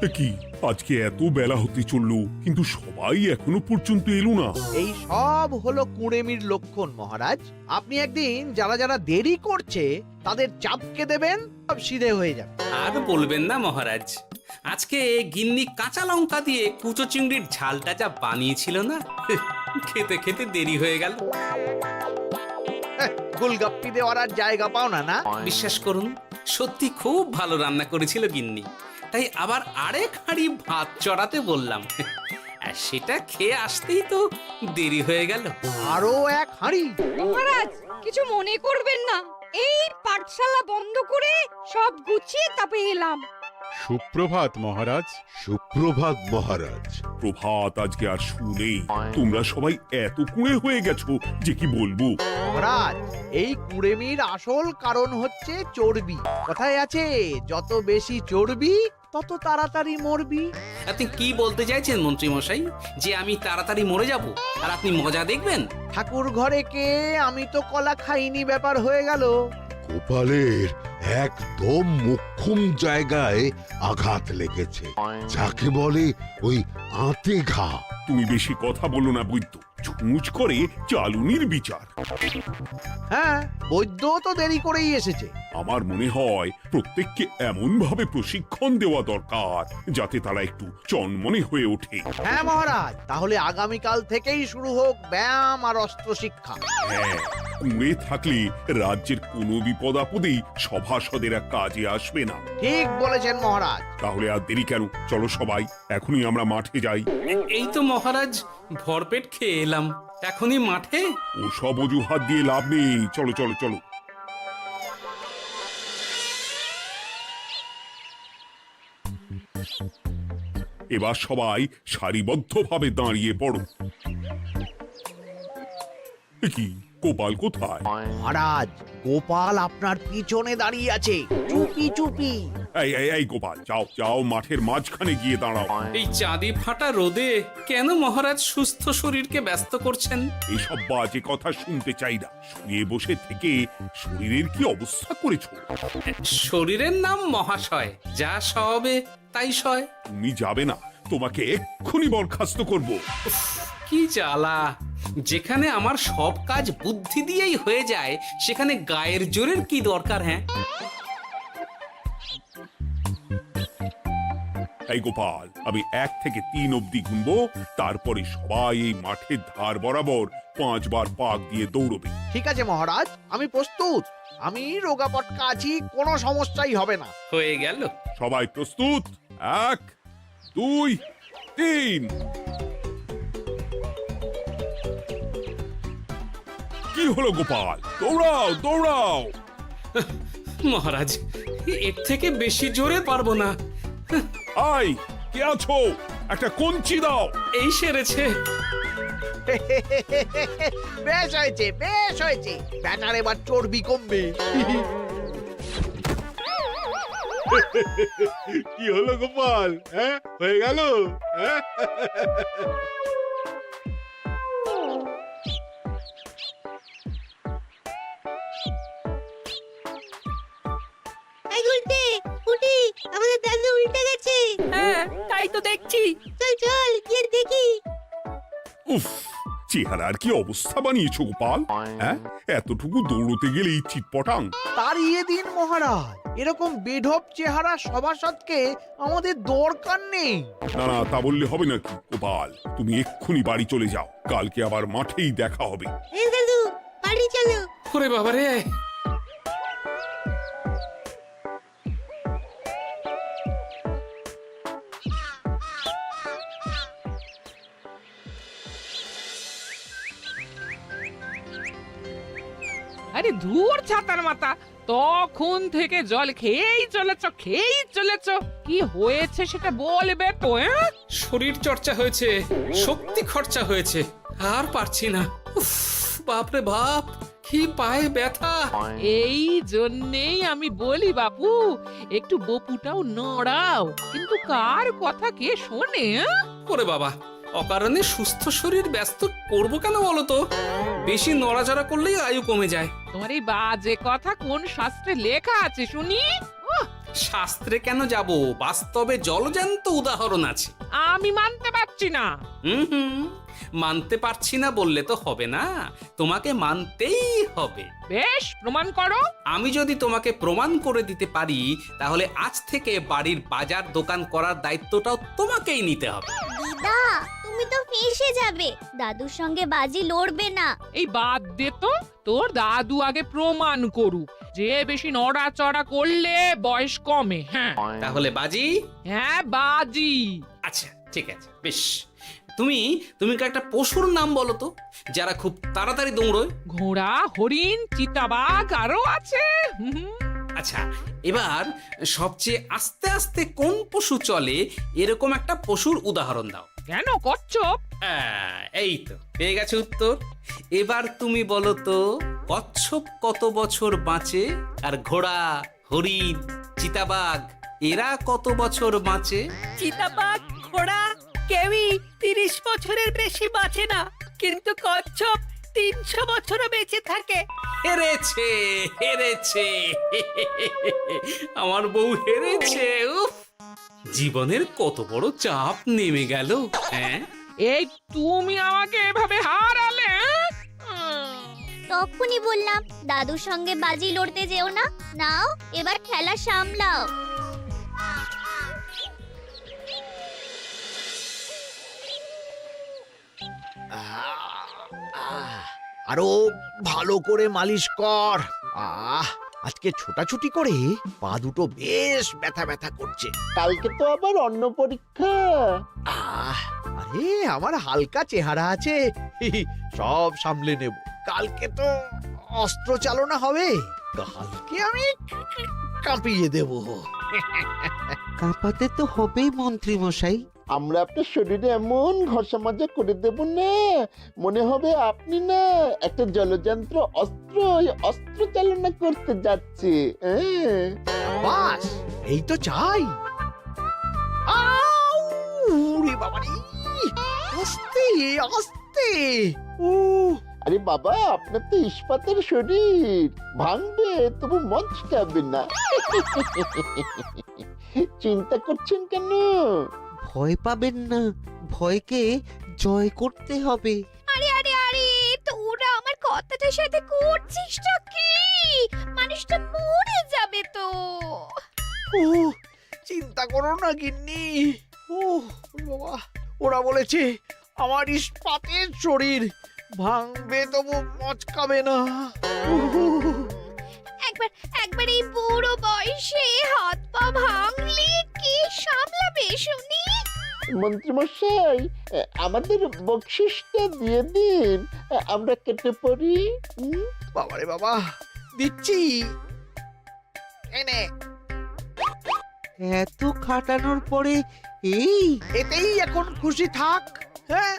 কি আজকে এত বেলা হতে চললো কিন্তু সবাই এখনো পর্যন্ত এলো না। এই সব হলো কুঁড়েমির লক্ষণ মহারাজ। আপনি একদিন যারা যারা দেরি করছে তাদের চাপকে দেবেন, সব সিধে হয়ে যাবে। আর বলবেন না মহারাজ, আজকে গিন্নি কাঁচা লঙ্কা দিয়ে কুচো চিংড়ির ঝালটা যা বানিয়েছিল না, খেতে খেতে দেরি হয়ে গেল। গোলগাপ্পি দেওয়ার আর জায়গা পাও না না? বিশ্বাস করুন, সত্যি খুব ভালো রান্না করেছিল গিন্নি, তাই আবার আরেক হাঁড়ি ভাত চড়াতে বললাম। আর সেটা খেয়ে আসতেই তো দেরি হয়ে গেল। আরো এক হাঁড়ি? মহারাজ কিছু মনে করবেন না, এই পাঠশালা বন্ধ করে সব গুছিয়ে তারপরে এলাম। সুপ্রভাত মহারাজ। সুপ্রভাত মহারাজ। প্রভাত আজকে আর শুনেই তোমরা সবাই এত কুঁড়ে হয়ে গেছো যে কি বলবো। মহারাজ, এই কুঁড়েমির আসল কারণ হচ্ছে চর্বি। কথায় আছে, যত বেশি চর্বি তত তাড়াতাড়ি মরবি। আপনি কি বলতে চাইছেন মন্ত্রী মশাই, যে আমি তাড়াতাড়ি মরে যাব আর আপনি মজা দেখবেন? ঠাকুর ঘরে কে, আমি তো কলা খাইনি ব্যাপার হয়ে গেল। গোপালের একদম মোক্ষম জায়গায় আঘাত লেগেছে, যাকে বলে ওই আঁতে ঘা। তুমি বেশি কথা বলো না বৈদ্য, ছুঁচ করে চালুনির বিচার। হ্যাঁ, বৈদ্য তো দেরি করেই এসেছে। আমার মনে হয় প্রত্যেককে এমন ভাবে প্রশিক্ষণ দেওয়া দরকার যাতে তারা একটু চনমনে হয়ে ওঠে। হ্যাঁ মহারাজ, তাহলে আগামীকাল থেকেই শুরু হোক ব্যায়াম আর অস্ত্র শিক্ষা। হ্যাঁ, কুঁড়ে থাকলে রাজ্যের কোনো বিপদ আপদেই সভাসদেরা কাজে আসবে না। ঠিক বলেছেন মহারাজ। তাহলে আর দেরি কেন, চলো সবাই এখনই আমরা মাঠে যাই। এই তো মহারাজ ভরপেট খেয়ে এলাম, এখনই মাঠে? ওসব অজুহাত দিয়ে লাভ নেই, চলো চলো চলো। এবার সবাই সারিবদ্ধভাবে দাঁড়িয়ে পড়ো। এ কি, গোপাল কোথায়? মহারাজ, গোপাল আপনার পিছনে দাঁড়িয়ে আছে, চুপি চুপি। এই এই এই গোপাল, যাও যাও মাঠের মাঝখানে গিয়ে দাঁড়াও। এই চাঁদি ফাটা রোদে কেন মহারাজ সুস্থ শরীরকে ব্যস্ত করছেন? এইসব বাজে কথা শুনতে চাই না। শুয়ে বসে থেকে শরীরের কি অবস্থা করেছো? শরীরের নাম মহাশয়, যা সবে তাই সয়। তুমি যাবে না, তোমাকে এক্ষুনি বরখাস্ত করব। কি জ্বালা! যেখানে আমার সব কাজ বুদ্ধি দিয়েই হয়ে যায়, সেখানে গায়ের জোরের কি দরকার? হ্যাঁ, এই গোপাল, আমি 1 থেকে 3 অব্দি গুনবো, তারপরে সবাই এই মাঠের ধার বরাবর 5 বার পাক দিয়ে দৌড়বে। ঠিক আছে মহারাজ, আমি প্রস্তুত। আমি রোগা পটকা আছি, কোনো সমস্যাই হবে না। হয়ে গেল। সবাই প্রস্তুত? 1 2 3। কি হলো গোপাল, দৌড়াও দৌড়াও। মহারাজ, এর থেকে বেশি জোরে পারবো না। আই, কে আছো? একটা কঞ্চি দাও। এই সেরেছে। বেশ হয়েছে, বেশ হয়েছে। ব্যাটার এবার চর্বি কমবে। কি হলো গোপাল, হ্যাঁ হয়ে গেল? হ্যাঁ? এই গুলটে, উঠি, আমাদের দাদু উল্টে গেছে। হ্যাঁ, তাই তো দেখছি। চল চল গিয়ে দেখি। উফ, চেহারার কি অবস্থা বানিয়েছো গোপাল, হ্যাঁ? এতটুকু দৌড়তে গেলেই চিটপটাং। তাড়িয়ে দিন মহারাজ, এরকম বেঢপ চেহারা সভাসদকে আমাদের দরকার নেই। না না, তা বললে হবে নাকি গোপাল, তুমি এক্ষুনি বাড়ি চলে যাও, কালকে আবার মাঠেই দেখা হবে। এই দাদু, বাড়ি চলো। ওরে বাবারে! আরে ধুর ছাতার মাথা, তখন থেকে জল খেয়েই চলেছ। কি হয়েছে সেটা বলবে তো? শরীর চর্চা হয়েছে, শক্তি খরচা হয়েছে, আর পারছি না। উফ, বাপরে বাপ, কি পায়ে ব্যথা! এই জন্যেই আমি বলি বাপু, একটু বপুটাও নড়াও, কিন্তু কার কথা কে শোনে? ওরে বাবা, অকারণে সুস্থ শরীর ব্যস্ত করবো কেন বলো তো? বেশি নড়াচড়া করলেই আয়ু কমে যায়। তোমার এই বাজে কথা কোন শাস্ত্রে লেখা আছে শুনি? শাস্ত্রে কেন যাব, বাস্তবে জলজ্যান্ত উদাহরণ আছে। আমি মানতে পারছি না। হুম, মানতে পারছি না বললে তো হবে না, তোমাকে মানতেই হবে। বেশ, প্রমাণ করো। আমি যদি তোমাকে প্রমাণ করে দিতে পারি, তাহলে আজ থেকে বাড়ির বাজার দোকান করার দায়িত্বটাও তোমাকেই নিতে হবে। দিদা, তুমি তো ফেঁসে যাবে, দাদুর সঙ্গে বাজি লড়বে না। এই বাদ দে তো, তোর দাদু আগে প্রমাণ করুক যে বেশি নড়াচড়া করলে বয়স কমে। হ্যাঁ তাহলে বাজি? হ্যাঁ, বাজি। আচ্ছা ঠিক আছে, বেশ। তুমি তুমি একটা পশুর নাম বলো তো, যারা খুব তাড়াতাড়ি দৌড়য়। ঘোড়া, হরিণ, চিতাবাঘ আরো আছে। আচ্ছা, এবার সবচেয়ে আস্তে আস্তে কোন পশু চলে, এরকম একটা পশুর উদাহরণ দাও। কেন, কচ্ছপ? এই তো পেয়ে গেছে উত্তর। এবার তুমি বলো তো, কচ্ছপ কত বছর বাঁচে, আর ঘোড়া, হরিণ, চিতাবাঘ এরা কত বছর বাঁচে? চিতাবাঘ, ঘোড়া কেউই 30 বছরের বেশি বাঁচে না, কিন্তু কচ্ছপ 300 বছরও বেঁচে থাকে। হেরেছে, হেরেছে, আমার বউ হেরেছে। উফ, জীবনের কত বড় চাপ নেমে গেল। হ্যাঁ, এই তুমি আমাকে এভাবে হারালে। তখনই বললাম দাদুর সঙ্গে বাজি লড়তে যেও না। নাও, এবার খেলা সামলাও। আরো ভালো করে মালিশ কর। আজকে ছোটাছুটি করে পা দুটো বেশ ব্যথা ব্যথা করছে। কালকে তো আবার অন্য পরীক্ষা। আরে আমার হালকা চেহারা আছে, সব সামলে নেব। কালকে তো অস্ত্র চালনা হবে, কালকে আমি কাঁপিয়ে দেব। কাঁপাতে তো হবেই মন্ত্রী মশাই। আমরা আপনার শরীরে এমন ঘষা মাজা করে দেব না, মনে হবে আপনি না একটা জলযন্ত্র অস্ত্র চালনা করতে যাচ্ছে। বাস এই তো চাই। বাবারি, আস্তে আস্তে। আরে বাবা, আপনার তো ইস্পাতের শরীর, ভাঙবে তবু মচকাবে না। চিন্তা করছেন কেন? ভয় পাবেন না, ভয়কে জয় করতে হবে। আরে আরে আরে, তোরা আমার কথাটার সাথে করছিসটা কি? মানুষটা মরে যাবে তো। চিন্তা করো না গিন্নি। বাবা, ওরা বলেছে আমার ইস্পাতের শরীর, ভাঙবে তবু মচকাবে না। একবার এই বুড়ো বয়সে হাত পা ভাঙলে কি সামলাবে শুনি? মন্ত্রী মশাই, আমাদের বকশিসটা দিয়ে দিন, আমরা কেটে পড়ি। বাবারে বাবা, দিচ্ছি, এনে। এত খাটানোর পরে এতেই এখন খুশি থাক। হ্যাঁ,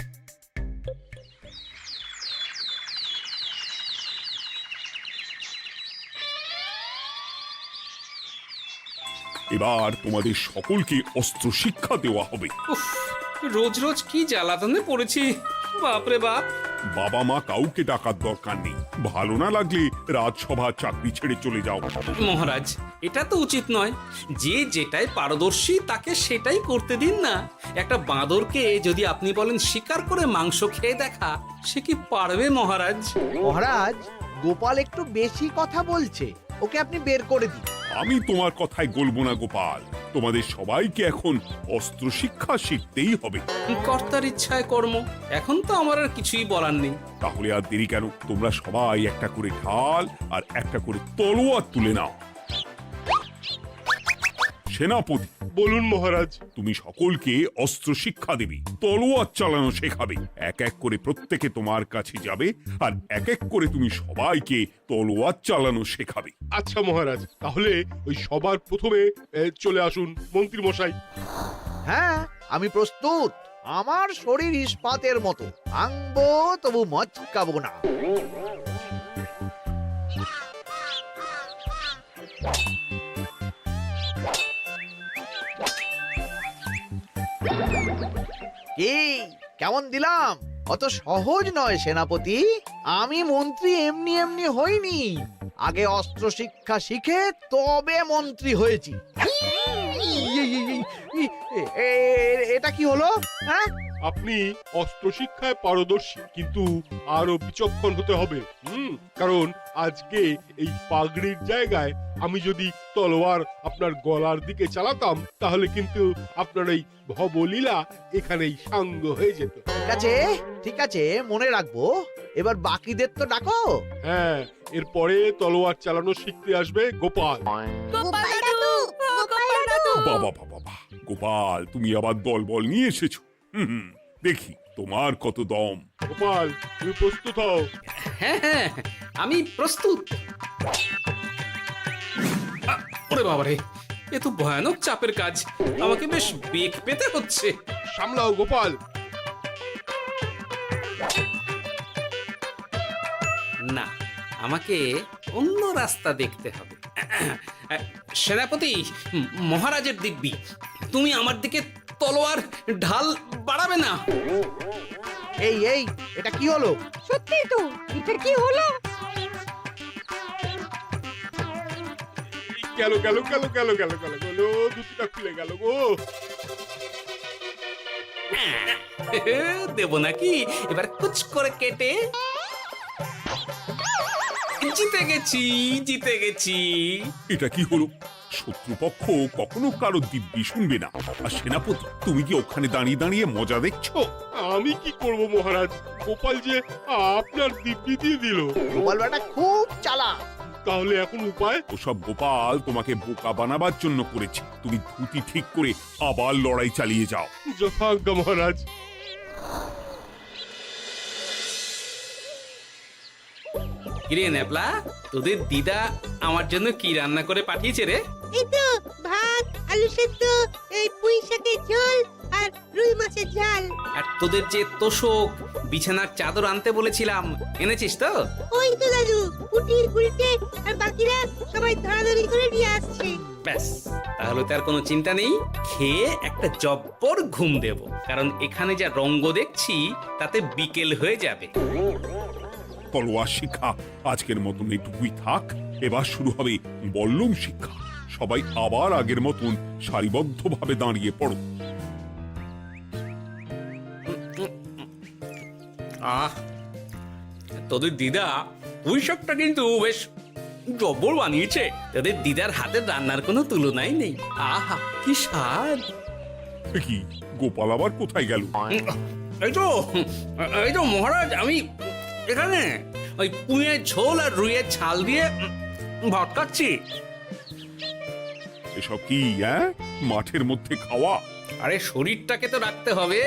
এবার তোমাদের সকলকে অস্ত্র শিক্ষা দেওয়া হবে। উফ, রোজ রোজ কি জ্বালাতনে পড়েছি, বাপরে বাপ। বাবা মা কাউকে ডাকার দরকার নেই, ভালো না লাগলে রাজসভা চাকরি ছেড়ে চলে যাও। মহারাজ, এটা তো উচিত নয়। যে যেটাই পারদর্শী তাকে সেটাই করতে দিন না। একটা বাঁদরকে যদি আপনি বলেন শিকার করে মাংস খেয়ে দেখা, সে কি পারবে মহারাজ? মহারাজ, গোপাল একটু বেশি কথা বলছে, ওকে আপনি বের করে দিন। আমি তোমার কথায় গলবো না গোপাল, তোমাদের সবাইকে এখন অস্ত্র শিক্ষা শিখতেই হবে। কর্তার ইচ্ছায় কর্ম, এখন তো আমার আর কিছুই বলার নেই। তাহলে আর দেরি কেন, তোমরা সবাই একটা করে ঢাল আর একটা করে তলোয়ার তুলে নাও। সেনাপতি, বলুন মহারাজ। তুমি সকলকে অস্ত্র শিক্ষা দেবে, তলোয়ার চালানো শেখাবে। এক এক করে প্রত্যেকে তোমার কাছে যাবে আর এক এক করে তুমি সবাইকে তলোয়ার চালানো শেখাবে। আচ্ছা মহারাজ, তাহলে ওই সবার প্রথমে চলে আসুন মন্ত্রী মশাই। হ্যাঁ, আমি প্রস্তুত। আমার শরীর ইস্পাতের মতো, ভাঙবো তবু মচকাবো না। কি কেমন দিলাম? অত সহজ নয় সেনাপতি। আমি মন্ত্রী এমনি এমনি হইনি, আগে অস্ত্র শিক্ষা শিখে তবে মন্ত্রী হয়েছি। এটা কি হলো? হ্যাঁ, আপনি অস্ত্র শিক্ষায় পারদর্শী, কিন্তু আরো বিচক্ষণ হতে হবে। কারণ আজকে এই পাগড়ির জায়গায় আমি যদি তলোয়ার আপনার গলার দিকে চালাতাম, তাহলে কিন্তু আপনার এই ভবলীলা এখানেই সাঙ্গ হয়ে যেত। ঠিক আছে, ঠিক আছে, মনে রাখবো। এবার বাকিদের তো ডাকো। হ্যাঁ, এরপরে তলোয়ার চালানো শিখতে আসবে গোপাল। গোপাল দাদু, গোপাল দাদু। বাবা বাবা বাবা, গোপাল তুমি আবার দল বল নিয়ে এসেছো। দেখি তোমার কত দম। গোপাল, তুমি প্রস্তুত হও। হ্যাঁ হ্যাঁ, আমি প্রস্তুত। ওরে বাবারে, এ তো ভয়ানক চাপের কাজ, আমাকে বেশ বেগ পেতে হচ্ছে। সামলাও গোপাল। না, আমাকে অন্য রাস্তা দেখতে হবে। সেনাপতি, মহারাজের দিব্যি, তুমি আমার দিকে তলোয়ার ঢাল বাড়াবে না। এই এটা কি হলো? সত্যি তো, এটা কি হলো? গেল গেল গেল গেল গেল গেল গেল, দুটিটা খুলে গেল গো। দেব নাকি এবার কুচ করে কেটে? জিতে গেছি, জিতে গেছি। এটা কি হলো? শত্রুপক্ষ কখনো কারো দিব্যি শুনবে না। আর সেনাপতি, তুমি কি ওখানে দাঁড়িয়ে দাঁড়িয়ে মজা দেখছো? আমি কি করব মহারাজ, গোপাল যে আপনার দিব্যি দিয়ে দিল। গোপাল বেটা খুব চালাক। তাহলে এখন উপায়? ওসব গোপাল তোমাকে বোকা বানাবার জন্য করেছে। তুমি ধুতি ঠিক করে আবার লড়াই চালিয়ে যাও। যথাজ্ঞা মহারাজ। কিরে নেপলা, তোদের দিদা আমার জন্য কি রান্না করে পাঠিয়েছে রে? এই তো ভাত, আলু সেদ্ধ, এই পুঁই শাকের ঝোল আর রুই মাছের ঝাল। আর তোদের যে তোষক, বিছানার চাদর আনতে বলেছিলাম, এনেছিস তো? ওই তো দাদু, কুটির গুলটে আর বাকিরা সবাই ধরাধরি করে নিয়ে আসছে। ব্যাস, তাহলে তার কোনো চিন্তা নেই। খেয়ে একটা জব্বর ঘুম দেব, কারণ এখানে যা রঙ্গ দেখছি তাতে বিকেল হয়ে যাবে। তলোয়ার শিক্ষা আজকের মতন এটুকুই থাক। এবার শুরু হবে বল্লম শিক্ষা। সবাই আবার আগের মতন সারিবদ্ধভাবে দাঁড়িয়ে পড়ো। আহ, তোদের দিদা ওই সবটা কিন্তু বেশ জব্বর বানিয়েছে। তোদের দিদার হাতের রান্নার কোনো তুলনাই নেই। আহা, কি স্বাদ! এ কি, গোপাল আবার কোথায় গেল? এই তো মহারাজ, আমি এখানে ওই পুঁয়ের ঝোল আর রুইয়ের ছাল দিয়ে ভাত খাচ্ছি। এসব কি মাঠের মধ্যে খাওয়া? আরে শরীরটাকে তো রাখতে হবে।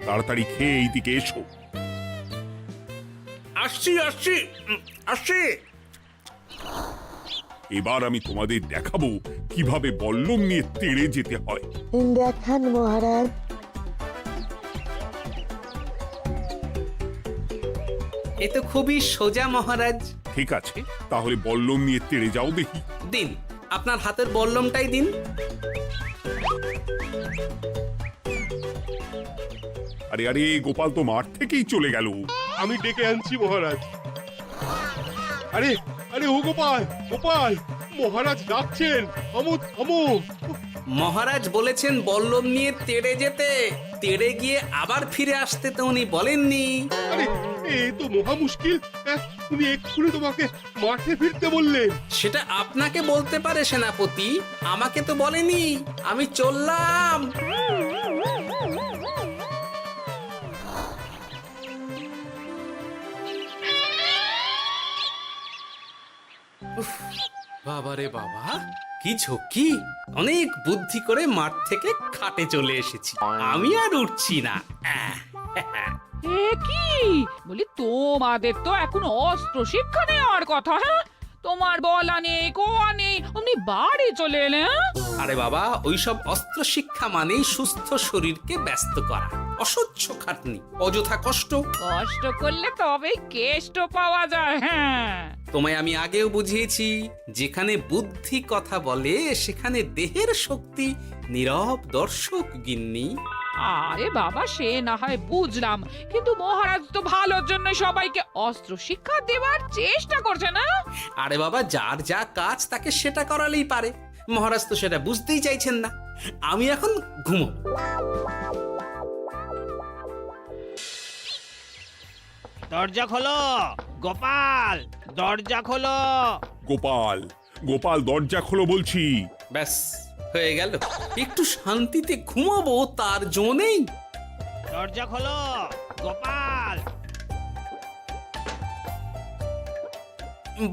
তাড়াতাড়ি খেয়ে এইদিকে এসো। আসছি আসছি আসছি। এবার আমি তোমাদের দেখাবো কিভাবে বল্লম নিয়ে তেড়ে যেতে হয়। দেখান মহারাজ। এ তো খুবই সোজা মহারাজ। ঠিক আছে, তাহলে বল্লম নিয়ে তেড়ে যাও দেখি। দিন, আপনার হাতের বল্লমটাই দিন। আরে আরে, গোপাল তো মাঠ থেকেই চলে গেল। আমি ডেকে আনছি মহারাজ। আরে আরে, ও গোপাল, গোপাল, মহারাজ ডাকছেন। থামো থামো। মহারাজ বলেছেন বল্লম নিয়ে তেড়ে যেতে। তেড়ে গিয়ে আবার ফিরে আসতে তো উনি বলেননি। আরে, এ তো মহা মুশকিল। উনি এক্ষুনি তোমাকে মাঠে ফিরতে বললেন। সেটা আপনাকে বলতে পারে সেনাপতি, আমাকে তো বলেনি। আমি চললাম। বাবা রে বাবা, কি ঝক্কি! অনেক বুদ্ধি করে মাঠ থেকে খাটে চলে এসেছি। আমি আর উঠছি না। এ কি বলি, তোমাদের তো এখন অস্ত্র শিক্ষা নেওয়ার কথা। হ্যাঁ, তোমার বলা নেই, কোয়া নেই, অমনি বাড়ি চলে এলে। আরে বাবা, ওইসব অস্ত্র শিক্ষা মানেই সুস্থ শরীরকে ব্যস্ত করা, অসহ্য খাটনি, অযথা কষ্ট। কষ্ট করলে তবেই কেষ্ট পাওয়া যায়। হ্যাঁ, তোমায় আমি আগেও বুঝিয়েছি, যেখানে বুদ্ধি কথা বলে সেখানে দেহের শক্তি নীরব দর্শক গিন্নি। আরে বাবা, সে না হয় বুঝলাম, কিন্তু মহারাজ তো ভালোর জন্য সবাইকে অস্ত্র শিক্ষা দেওয়ার চেষ্টা করছে না? আরে বাবা, যার যা কাজ তাকে সেটা করালেই পারে। মহারাজ তো সেটা বুঝতেই চাইছেন না। আমি এখন ঘুমো। দরজা খোলো গোপাল, দরজা খোলো। গোপাল, গোপাল দরজা খোলো বলছি। ব্যাস হয়ে গেল, একটু শান্তিতে ঘুমাবো তার জো নেই। দরজা খোলো গোপাল।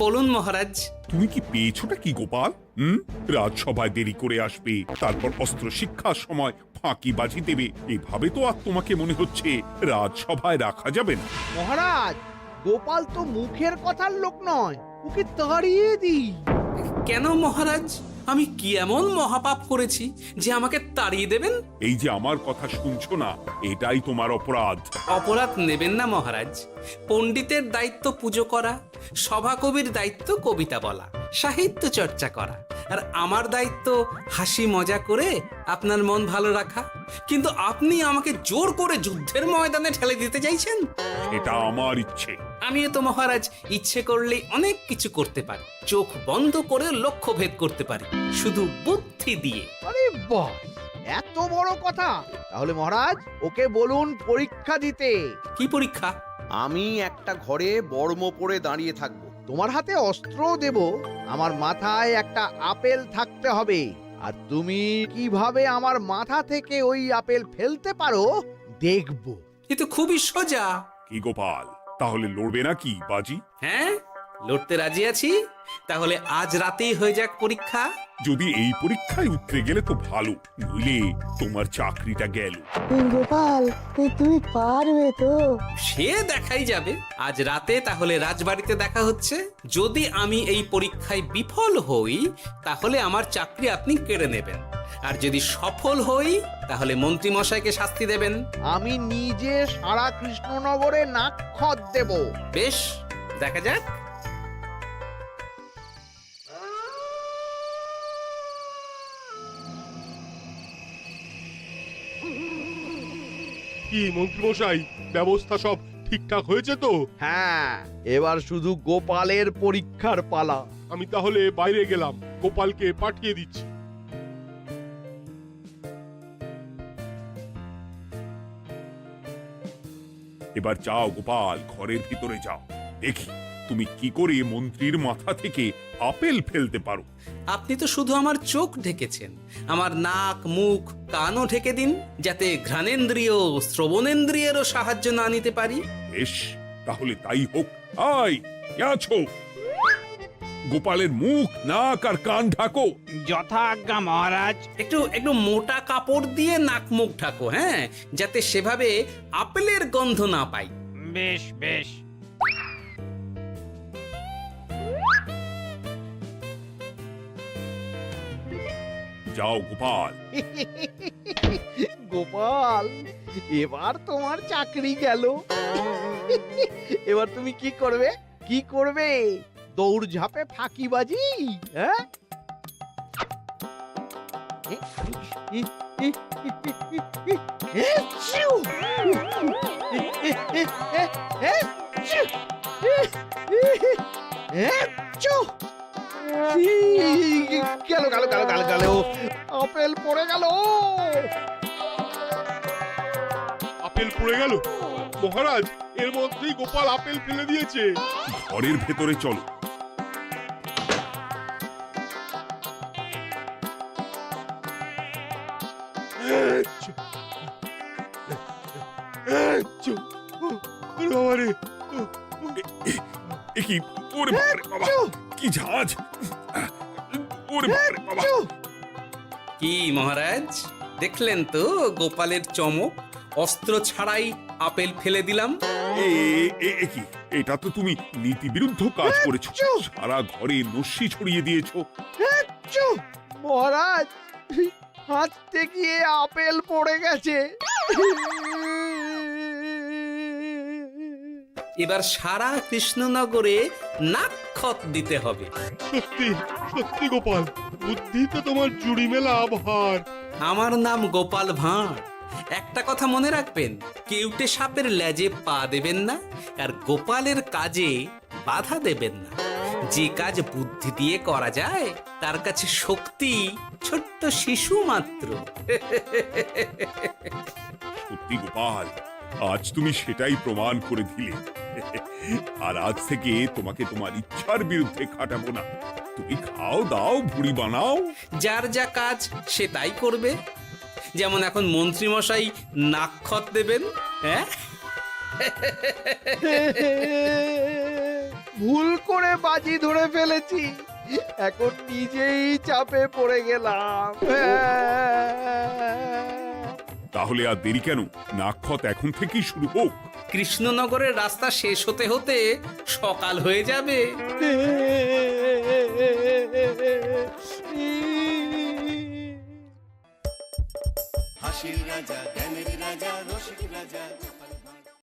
বলুন মহারাজ। তুমি কি পেয়েছোটা কি গোপাল? রাজসভায় দেরি করে আসবে, তারপর অস্ত্র শিক্ষার সময় ফাঁকিবাজি দেবে, এভাবে তো আর তোমাকে মনে হচ্ছে রাজসভায় রাখা যাবে না। মহারাজ, গোপাল তো মুখের কথার লোক নয়, ওকে তাড়িয়ে দিই। কেন মহারাজ? আমি কি এমন মহাপাপ করেছি যে আমাকে তাড়িয়ে দেবেন? এই যে আমার কথা শুনছো না, এটাই তোমার অপরাধ। অপরাধ নেবেন না মহারাজ। পণ্ডিতের দায়িত্ব পুজো করা, সভাকবির দায়িত্ব কবিতা বলা, সাহিত্য চর্চা করা, আর আমার দায়িত্ব হাসি মজা করে আপনার মন ভালো রাখা। কিন্তু আপনি আমাকে জোর করে যুদ্ধের ময়দানে ঠেলে দিতে চাইছেন। এটা আমার ইচ্ছে। আমিও তো মহারাজ ইচ্ছে করলেই অনেক কিছু করতে পারি। চোখ বন্ধ করে লক্ষ্য ভেদ করতে পারি, শুধু বুদ্ধি দিয়ে। আরে বাহ, এত বড় কথা! তাহলে মহারাজ, ওকে বলুন পরীক্ষা দিতে। কি পরীক্ষা? আমি একটা ঘরে বর্ম পরে দাঁড়িয়ে থাকবো, তোমার হাতে অস্ত্র দেব, আমার মাথায় একটা আপেল থাকতে হবে, আর তুমি কিভাবে আমার মাথা থেকে ওই আপেল ফেলতে পারো দেখবো। এ তো খুবই সোজা। কি গোপাল, তাহলে লড়বে নাকি বাজি? হ্যাঁ, লড়তে রাজি আছি। তাহলে আজ রাতেই হয়ে যাক পরীক্ষা। যদি এই পরীক্ষায় উতরে গেলে তো ভালো, নইলে তোমার চাকরিটা গেল। গোপাল, তুমি পারবে তো? সে দেখাই যাবে। আজ রাতে তাহলে রাজবাড়িতে দেখা হচ্ছে। যদি আমি এই পরীক্ষায় বিফল হই, তাহলে আমার চাকরি আপনি কেড়ে নেবেন, আর যদি সফল হই তাহলে মন্ত্রী মশাইকে শাস্তি দেবেন। আমি নিজে সারা কৃষ্ণনগরে নাক্ষত দেব। বেশ, দেখা যাক। কি মন্ত্রীমশাই, ব্যবস্থা সব ঠিকঠাক হয়েছে তো? হ্যাঁ, এবার শুধু গোপালের পরীক্ষার পালা। আমি তাহলে বাইরে গেলাম, গোপালকে পাঠিয়ে দিচ্ছি। এবার যাও গোপাল, ঘরের ভিতরে যাও, দেখি তুমি কি করে মন্ত্রীর মাথা থেকে আপেল ফেলতে পারো। আপনি তো শুধু আমার চোখ ঢেকেছেন, আমার নাক, মুখ, কানও ঢেকে দিন, যাতে ঘ্রাণেন্দ্রিয়, শ্রবণেন্দ্রিয়েরও সাহায্য না নিতে পারি। বেশ, তাহলে তাই হোক। আয়, কে আছো? গোপালের মুখ, নাক আর কান ঢাকো। যথা আজ্ঞা মহারাজ। একটু মোটা কাপড় দিয়ে নাক মুখ ঢাকো, হ্যাঁ, যাতে সেভাবে আপেলের গন্ধ না পাই। বেশ বেশ। যাও গোপাল। গোপাল, এবার তোমার চাকরি গেল। এবার তুমি কি করবে? কি করবে? দৌড় ঝাঁপে ফাঁকিবাজি? হ্যাঁ? গেল গেল গেল গেল গেল, আপেল পড়ে গেল। আপেল পড়ে গেল? মহারাজ, এর মধ্যেই গোপাল আপেল ফেলে দিয়েছে। ঘরের ভেতরে চলো। কি ওরে বাবারে বাবা, কি ঝাঁজ! ওরে বাবারে বাবা। কি মহারাজ, দেখলেন তো গোপালের চমক? অস্ত্র ছাড়াই আপেল ফেলে দিলাম। কি, এটা তো তুমি নীতি বিরুদ্ধ কাজ করেছো। সারা ঘরে নস্যি ছড়িয়ে দিয়েছো। মহারাজ, হাত থেকে আপেল পড়ে গেছে। এবার সারা কৃষ্ণনগরে নাক্ষত দিতে হবে। সত্যি সত্যি গোপাল, বুদ্ধি তো তোমার জুড়ি মেলা আভার। আমার নাম গোপাল ভাঁড়। একটা কথা মনে রাখবেন, কেউটে সাপের লেজে পা দেবেন না, আর গোপালের কাজে বাধা দেবেন না। যে কাজ বুদ্ধি দিয়ে করা যায় তার কাছে শক্তি ছোট্ট শিশু মাত্র। সত্যি গোপাল, আজ তুমি সেটাই প্রমাণ করে দিলে। আর আজ থেকে তোমাকে তোমার ইচ্ছার বিরুদ্ধে খাটাবো না। তুমি খাও দাও, ভুড়ি বানাও। যার যা কাজ সে তাই করবে। যেমন এখন মন্ত্রী মশাই নাক্ষত দেবেন। হ্যাঁ, ভুল করে বাজি ধরে ফেলেছি, এখন নিজেই চাপে পড়ে গেলাম। তাহলে আর দেরি কেন? নাক্ষত এখন থেকেই শুরু হোক। কৃষ্ণনগরের রাস্তা শেষ হতে হতে সকাল হয়ে যাবে। হাসির রাজা, জ্ঞানের রাজা, রসিক রাজা।